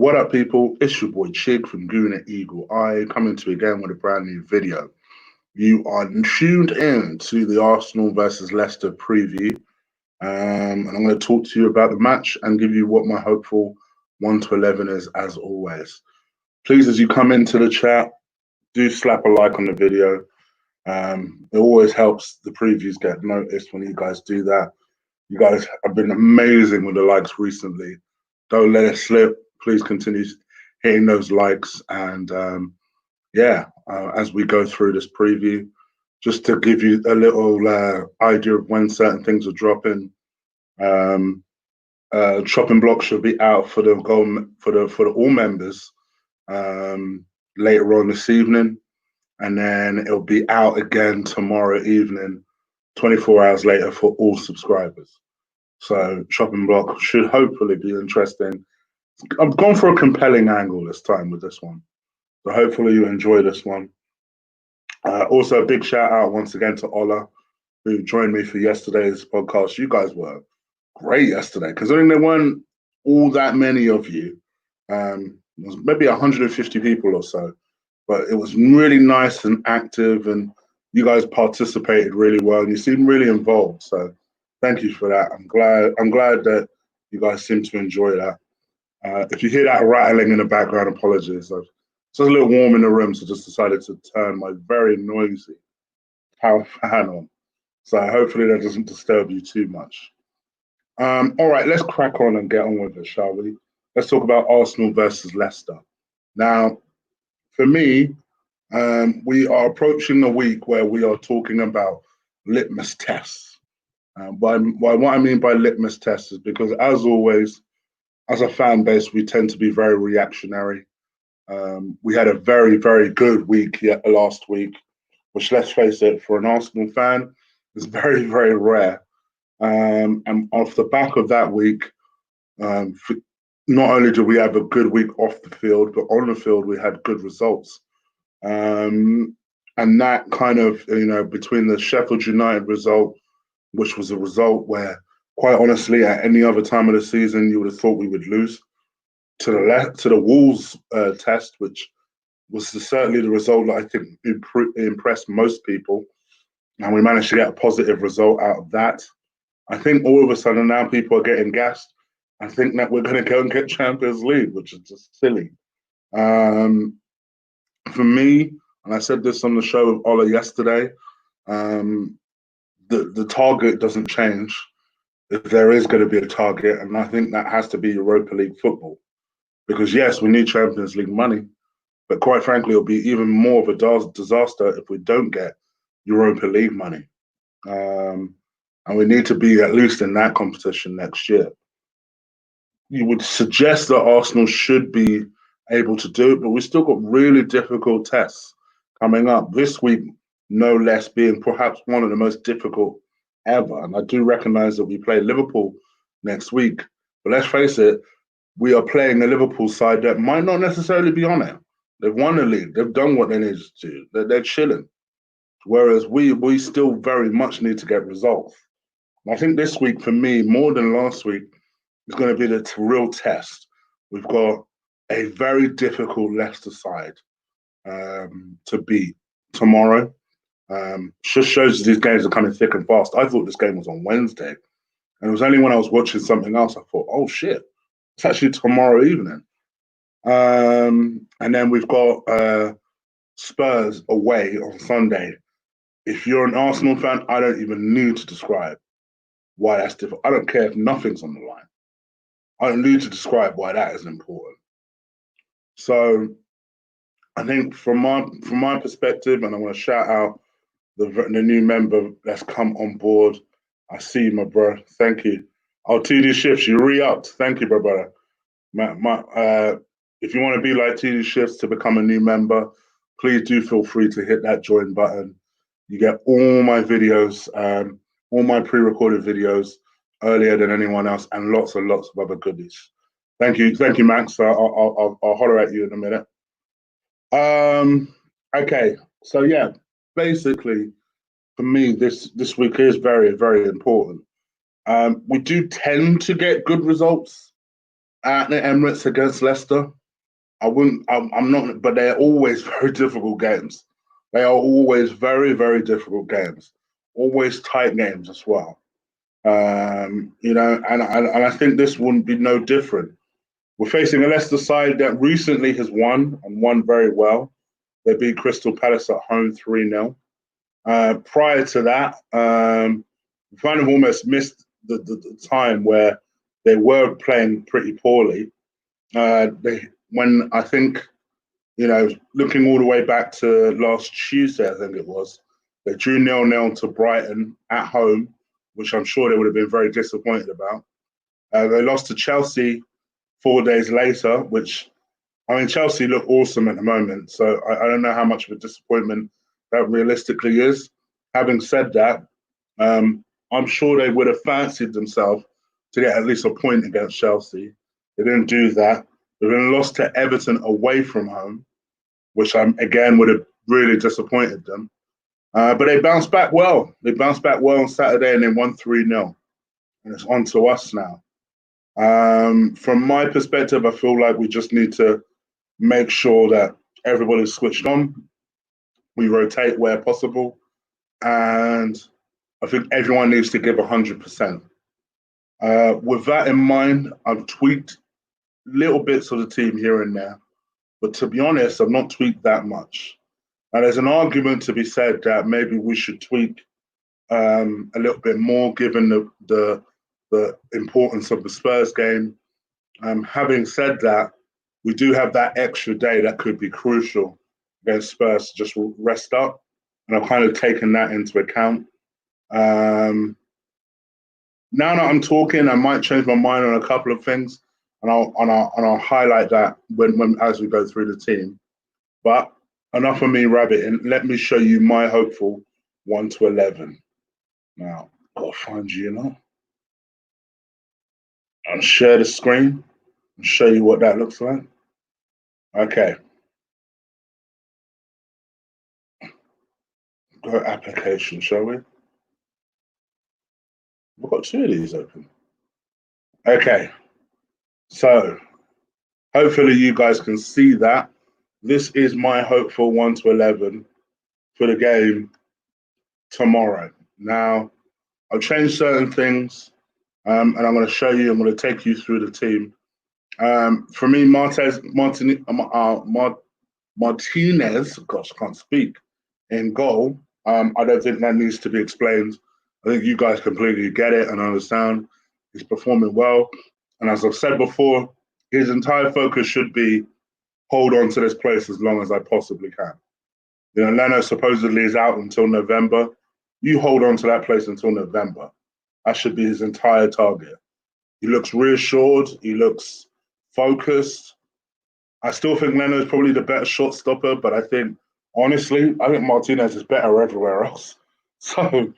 What up, people? It's your boy Chig from Gooner Eagle Eye, coming to you again with a brand new video. You are tuned in to the Arsenal versus Leicester preview, and I'm going to talk to you about the match and give you what my hopeful 1 to 11 is, as always. Please, as you come into the chat, do slap a like on the video. It always helps the previews get noticed when you guys do that. You guys have been amazing with the likes recently. Don't let it slip. Please continue hitting those likes. And as we go through this preview, just to give you a little idea of when certain things are dropping. Chopping block should be out for the all members later on this evening, and then it'll be out again tomorrow evening, 24 hours later, for all subscribers. So chopping block should hopefully be interesting. I've gone for a compelling angle this time with this one, so hopefully you enjoy this one. Also, a big shout out once again to Ola, who joined me for yesterday's podcast. You guys were great yesterday, because I think there weren't all that many of you. It was maybe 150 people or so, but it was really nice and active, and you guys participated really well, and you seemed really involved. So thank you for that. I'm glad that you guys seem to enjoy that. If you hear that rattling in the background, apologies. It's a little warm in the room, so just decided to turn my very noisy power fan on. So hopefully that doesn't disturb you too much. All right, let's crack on and get on with it, shall we? Let's talk about Arsenal versus Leicester. Now, for me, we are approaching a week where we are talking about litmus tests. What I mean by litmus tests is because, as always, as a fan base, we tend to be very reactionary. We had a very, very good week last week, which, let's face it, for an Arsenal fan, is very, very rare. And off the back of that week, not only did we have a good week off the field, but on the field we had good results. And that kind of, between the Sheffield United result, which was a result where, quite honestly, at any other time of the season, you would have thought we would lose, to the Wolves test, which was certainly the result that I think impressed most people, and we managed to get a positive result out of that. I think all of a sudden now people are getting gassed. I think that we're going to go and get Champions League, which is just silly. For me, and I said this on the show with Ola yesterday, the target doesn't change if there is going to be a target, and I think that has to be Europa League football. Because yes, we need Champions League money, but quite frankly, it'll be even more of a disaster if we don't get Europa League money. And we need to be at least in that competition next year. You would suggest that Arsenal should be able to do it, but we've still got really difficult tests coming up. This week, no less, being perhaps one of the most difficult ever. And I do recognise that we play Liverpool next week, but let's face it, we are playing a Liverpool side that might not necessarily be on it. They've won the league. They've done what they needed to do. They're chilling. Whereas we still very much need to get results. And I think this week, for me, more than last week, is going to be the real test. We've got a very difficult Leicester side to beat tomorrow. Just shows these games are coming thick and fast. I thought this game was on Wednesday. And it was only when I was watching something else I thought, oh, shit. It's actually tomorrow evening. And then we've got Spurs away on Sunday. If you're an Arsenal fan, I don't even need to describe why that's difficult. I don't care if nothing's on the line. I don't need to describe why that is important. So I think from my perspective, and I want to shout out the new member that's come on board. I see you, my bro. Thank you. Oh, TD Shifts, you re-upped. Thank you, bro, brother. If you want to be like TD Shifts to become a new member, please do feel free to hit that join button. You get all my videos, all my pre-recorded videos earlier than anyone else, and lots and lots of other goodies. Thank you, Max. I'll holler at you in a minute. Okay, so yeah, basically, for me, this week is very, very important. We do tend to get good results at the Emirates against Leicester. I wouldn't. I'm not. But they're always very difficult games. They are always very, very difficult games. Always tight games as well. And I think this wouldn't be no different. We're facing a Leicester side that recently has won and won very well. They beat Crystal Palace at home 3-0. Prior to that, we kind of almost missed the time where they were playing pretty poorly. When I think, looking all the way back to last Tuesday, I think it was, they drew 0-0 to Brighton at home, which I'm sure they would have been very disappointed about. They lost to Chelsea 4 days later, which, I mean, Chelsea look awesome at the moment. So I don't know how much of a disappointment that realistically is. Having said that, I'm sure they would have fancied themselves to get at least a point against Chelsea. They didn't do that. They then lost to Everton away from home, which again would have really disappointed them. But they bounced back well. They bounced back well on Saturday and they won 3-0. And it's on to us now. From my perspective, I feel like we just need to make sure that everybody's switched on. We rotate where possible. And I think everyone needs to give 100%. With that in mind, I've tweaked little bits of the team here and there. But to be honest, I've not tweaked that much. And there's an argument to be said that maybe we should tweak a little bit more given the importance of the Spurs game. Having said that, we do have that extra day that could be crucial against Spurs to just rest up. And I've kind of taken that into account. Now that I'm talking, I might change my mind on a couple of things, and I'll highlight that when as we go through the team. But enough of me rabbiting. Let me show you my hopeful 1 to 11. Now, I'll find you, I'll share the screen and show you what that looks like. Okay. Go application, shall we? We've got 2 of these open. Okay. So hopefully you guys can see that. This is my hopeful 1 to 11 for the game tomorrow. Now, I'll change certain things, and I'm going to show you, I'm going to take you through the team. For me, Martinez, gosh, I can't speak, in goal. I don't think that needs to be explained. I think you guys completely get it and understand. He's performing well. And as I've said before, his entire focus should be hold on to this place as long as I possibly can. Leno supposedly is out until November. You hold on to that place until November. That should be his entire target. He looks reassured. He looks focused. I still think Leno is probably the better shot stopper, but honestly, I think Martinez is better everywhere else. So,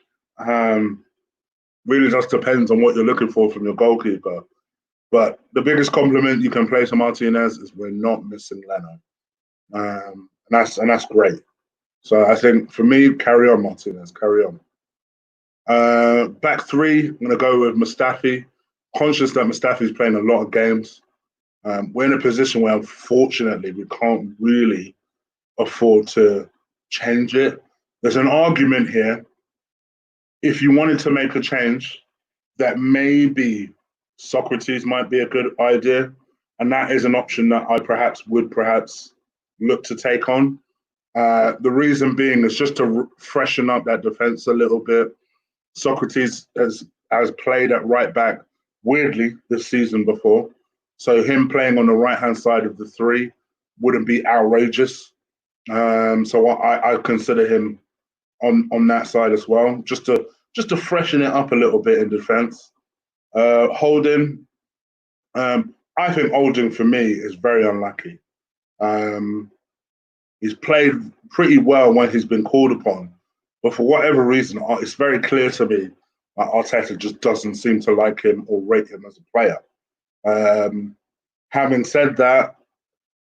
really just depends on what you're looking for from your goalkeeper. But the biggest compliment you can play to Martinez is we're not missing Leno. And that's great. So I think for me, carry on, Martinez, carry on. Back 3, I'm going to go with Mustafi. Conscious that Mustafi's playing a lot of games. We're in a position where, unfortunately, we can't really afford to change it. There's an argument here. If you wanted to make a change, that maybe Socrates might be a good idea. And that is an option that I would look to take on. The reason being is just to freshen up that defense a little bit. Socrates has played at right back weirdly this season before. So him playing on the right-hand side of the 3 wouldn't be outrageous. So I consider him on that side as well, just to freshen it up a little bit in defense. Holding, I think Holding for me is very unlucky. He's played pretty well when he's been called upon, but for whatever reason, it's very clear to me that Arteta just doesn't seem to like him or rate him as a player. Having said that,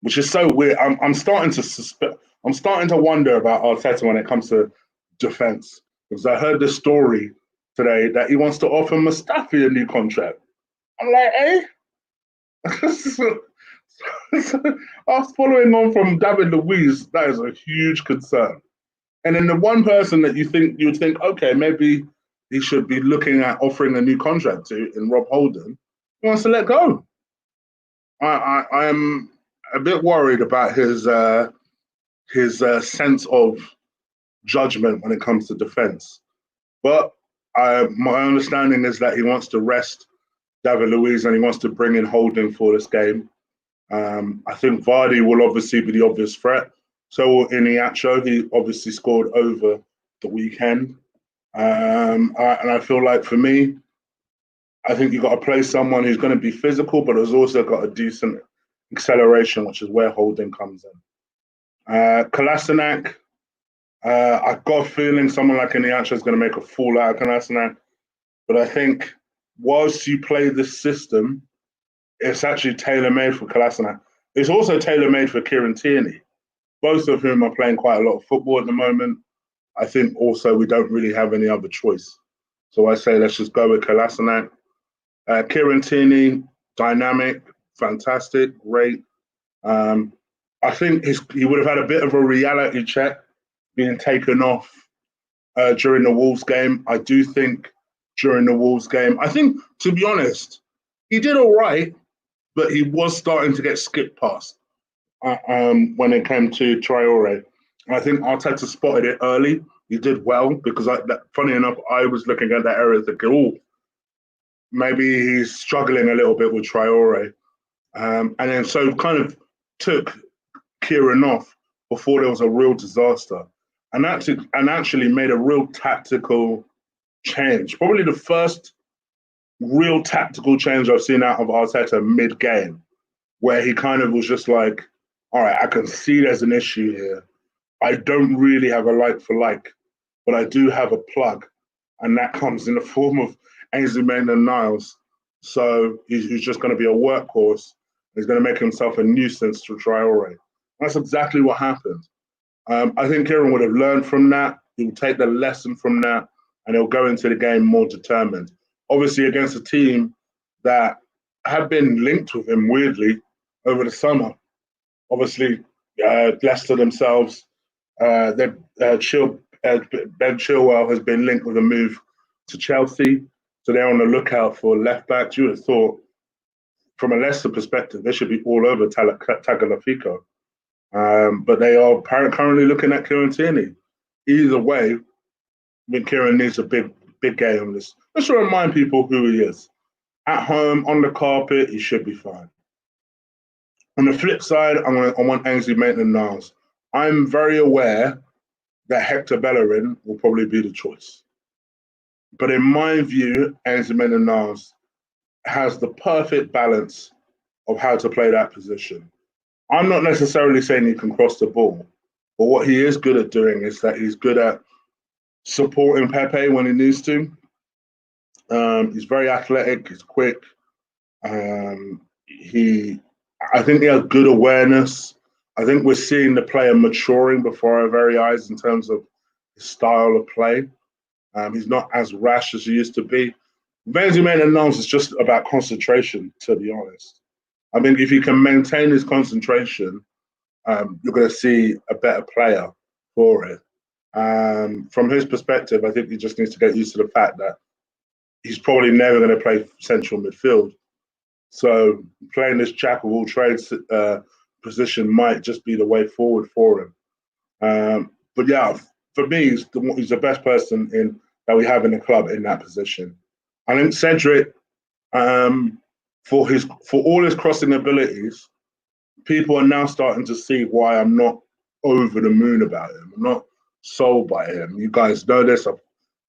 which is so weird, I'm starting to wonder about Arteta when it comes to defense, because I heard this story today that he wants to offer Mustafi a new contract. I'm like, eh? So Us following on from David Luiz, that is a huge concern. And then the one person that you'd think, okay, maybe he should be looking at offering a new contract to in Rob Holden, he wants to let go. I'm a bit worried about his sense of judgment when it comes to defense. But my understanding is that he wants to rest David Luiz and he wants to bring in Holding for this game. I think Vardy will obviously be the obvious threat. So will Iniacho. He obviously scored over the weekend. And I feel like for me, I think you've got to play someone who's going to be physical, but has also got a decent acceleration, which is where Holding comes in. Kolasinac, I've got a feeling someone like Iniacho is going to make a fool out of Kolasinac. But I think whilst you play this system, it's actually tailor-made for Kolasinac. It's also tailor-made for Kieran Tierney, both of whom are playing quite a lot of football at the moment. I think also we don't really have any other choice. So I say let's just go with Kolasinac. Kieran Tierney, dynamic, fantastic, great. I think he would have had a bit of a reality check being taken off during the Wolves game. I do think during the Wolves game, I think, to be honest, he did all right, but he was starting to get skipped past when it came to Traore. I think Arteta spotted it early. He did well because, funny enough, I was looking at that area thinking, oh, maybe he's struggling a little bit with Traore. And then so kind of took Kieran off before there was a real disaster. And actually made a real tactical change. Probably the first real tactical change I've seen out of Arteta mid-game, where he kind of was just like, all right, I can see there's an issue here. I don't really have a like for like, but I do have a plug. And that comes in the form of Ainsley Maitland-Niles. So he's just going to be a workhorse. He's going to make himself a nuisance to Traore. That's exactly what happened. I think Kieran would have learned from that. He will take the lesson from that, and he'll go into the game more determined. Obviously, against a team that have been linked with him weirdly over the summer. Obviously, Leicester themselves, Ben Chilwell has been linked with a move to Chelsea, so they're on the lookout for left backs. You would have thought, from a Leicester perspective, they should be all over Tagliafico. But they are currently looking at Kieran Tierney. Either way, I mean, Kieran needs a big game. Let's remind people who he is. At home, on the carpet, he should be fine. On the flip side, I want Ainsley Maitland-Niles. I'm very aware that Hector Bellerin will probably be the choice. But in my view, Ainsley Maitland-Niles has the perfect balance of how to play that position. I'm not necessarily saying he can cross the ball, but what he is good at doing is that he's good at supporting Pepe when he needs to. He's very athletic. He's quick. I think he has good awareness. I think we're seeing the player maturing before our very eyes in terms of his style of play. He's not as rash as he used to be. Ainsley Maitland-Niles is just about concentration, to be honest. I think if he can maintain his concentration, you're going to see a better player for it. From his perspective, I think he just needs to get used to the fact that he's probably never going to play central midfield. So playing this jack of all trades position might just be the way forward for him. But yeah, for me, he's the best person that we have in the club in that position. I think Cedric, for all his crossing abilities, people are now starting to see why I'm not over the moon about him. I'm not sold by him. You guys know this. I've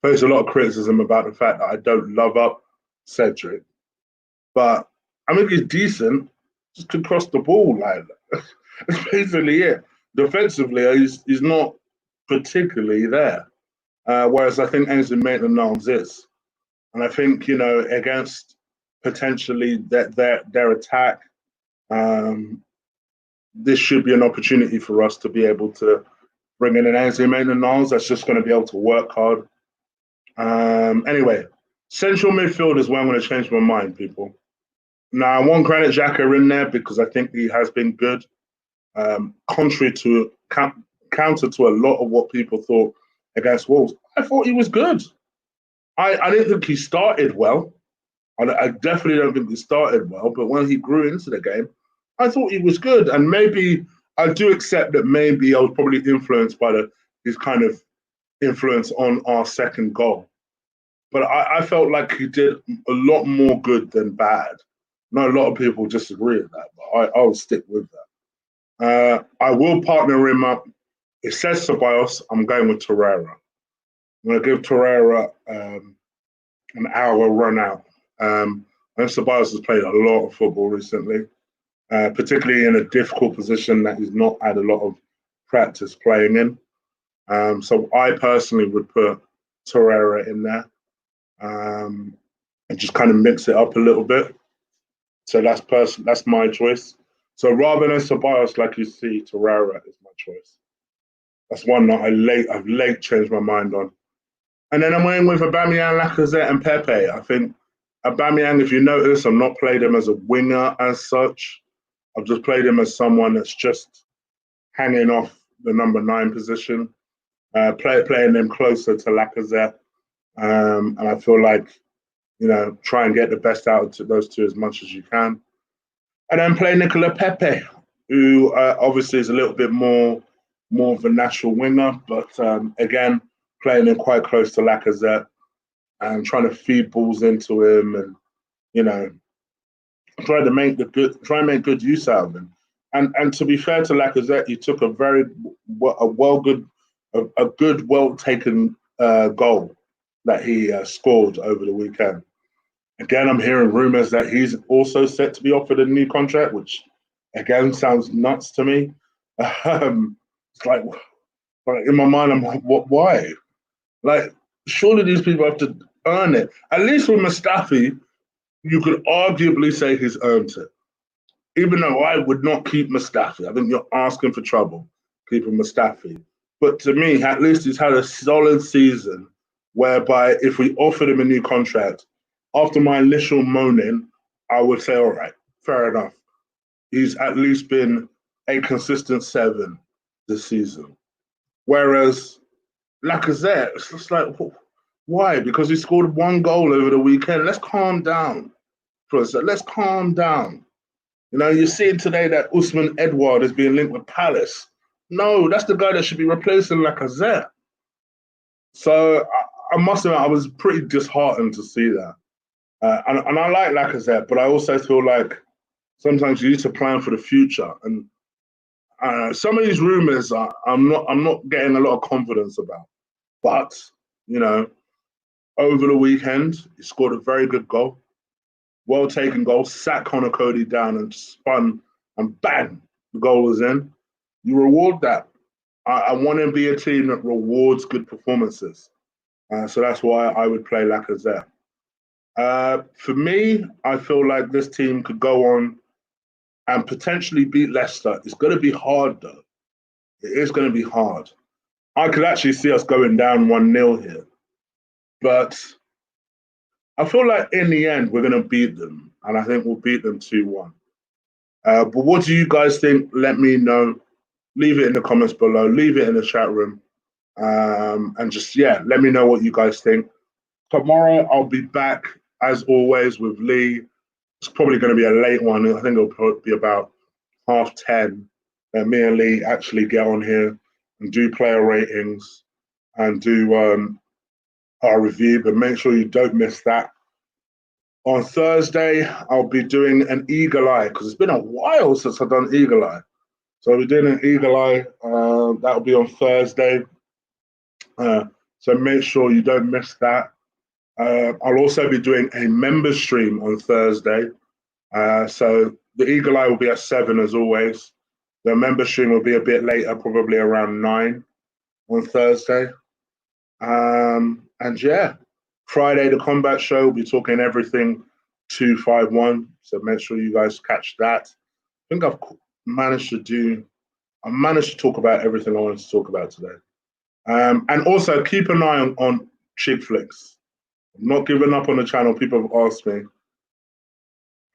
faced a lot of criticism about the fact that I don't love up Cedric. But I mean, he's decent, just could cross the ball. Like, that's basically it. Defensively, he's not particularly there. Whereas I think Ainsley Maitland-Niles is. And I think, against potentially their attack, this should be an opportunity for us to be able to bring in an Ainsley Maitland-Niles that's just going to be able to work hard. Anyway, central midfield is where I'm going to change my mind, people. Now, I want Granit Xhaka in there because I think he has been good. Contrary to counter to a lot of what people thought against Wolves, I thought he was good. I didn't think he started well. I definitely don't think he started well, but when he grew into the game, I thought he was good. And maybe I do accept that maybe I was probably influenced by his kind of influence on our second goal. But I felt like he did a lot more good than bad. I know a lot of people disagree with that, but I'll stick with that. I will partner him up. It says Ceballos. I'm going with Torreira. I'm going to give Torreira an hour run out. And Ceballos has played a lot of football recently, particularly in a difficult position that he's not had a lot of practice playing in. So I personally would put Torreira in there and just kind of mix it up a little bit. So that's my choice. So rather than Ceballos, like you see, Torreira is my choice. That's one that I've late changed my mind on. And then I'm going with Aubameyang, Lacazette, and Pepe. I think Aubameyang, if you notice, I've not played him as a winger as such. I've just played him as someone that's just hanging off the number 9 position, playing them closer to Lacazette. And I feel like, try and get the best out of those two as much as you can. And then play Nicola Pepe, who obviously is a little bit more of a natural winger, but again, playing him quite close to Lacazette and trying to feed balls into him and, try and make good use out of him. And to be fair to Lacazette, he took a good, well taken goal that he scored over the weekend. Again, I'm hearing rumours that he's also set to be offered a new contract, which again sounds nuts to me. It's like in my mind, I'm like, what? Why? Like, surely these people have to earn it. At least with Mustafi, you could arguably say he's earned it. Even though I would not keep Mustafi. I think you're asking for trouble keeping Mustafi. But to me, at least he's had a solid season whereby if we offered him a new contract, after my initial moaning, I would say, all right, fair enough. He's at least been a consistent 7 this season. Whereas Lacazette, it's just like, why? Because he scored 1 goal over the weekend. Let's calm down for a second. Let's calm down. You're seeing today that Usman Edouard is being linked with Palace. No, that's the guy that should be replacing Lacazette. So I must admit, I was pretty disheartened to see that. And I like Lacazette, but I also feel like sometimes you need to plan for the future. And some of these rumors, I'm not getting a lot of confidence about. But over the weekend, he scored a very good goal, well taken goal, sat Connor Cody down and spun, and bang, the goal was in. You reward that. I want to be a team that rewards good performances. So that's why I would play Lacazette. For me, I feel like this team could go on and potentially beat Leicester. It's going to be hard, though. It is going to be hard. I could actually see us going down 1-0 here. But I feel like in the end, we're going to beat them. And I think we'll beat them 2-1. But what do you guys think? Let me know. Leave it in the comments below. Leave it in the chat room. And just, let me know what you guys think. Tomorrow, I'll be back, as always, with Lee. It's probably going to be a late one. I think it'll probably be about 10:30. Me and Lee actually get on here and do player ratings and do our review. But make sure you don't miss that. On Thursday, I'll be doing an Eagle Eye because it's been a while since I've done Eagle Eye. So I'll be doing an Eagle Eye. That'll be on Thursday. So make sure you don't miss that. I'll also be doing a member stream on Thursday. So the Eagle Eye will be at 7 as always. The member stream will be a bit later, probably around 9 on Thursday. And Friday, the Combat Show, will be talking everything 251. So make sure you guys catch that. I think I've managed to talk about everything I wanted to talk about today. And also keep an eye on Chig Flicks. I'm not giving up on the channel. People have asked me.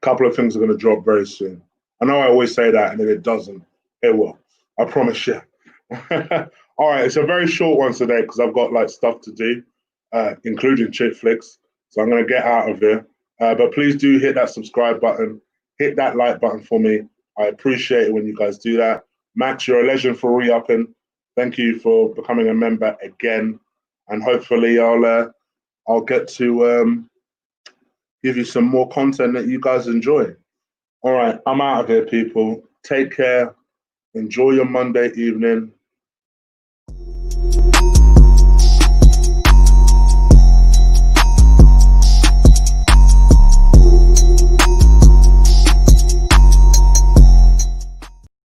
couple of things are going to drop very soon. I know I always say that, and if it doesn't, it will. I promise you. All right, it's a very short one today because I've got like stuff to do, including chick flicks. So I'm going to get out of here. But please do hit that subscribe button, hit that like button for me. I appreciate it when you guys do that. Max, you're a legend for re-upping. Thank you for becoming a member again, and hopefully I'll get to give you some more content that you guys enjoy. All right, I'm out of here, people. Take care. Enjoy your Monday evening.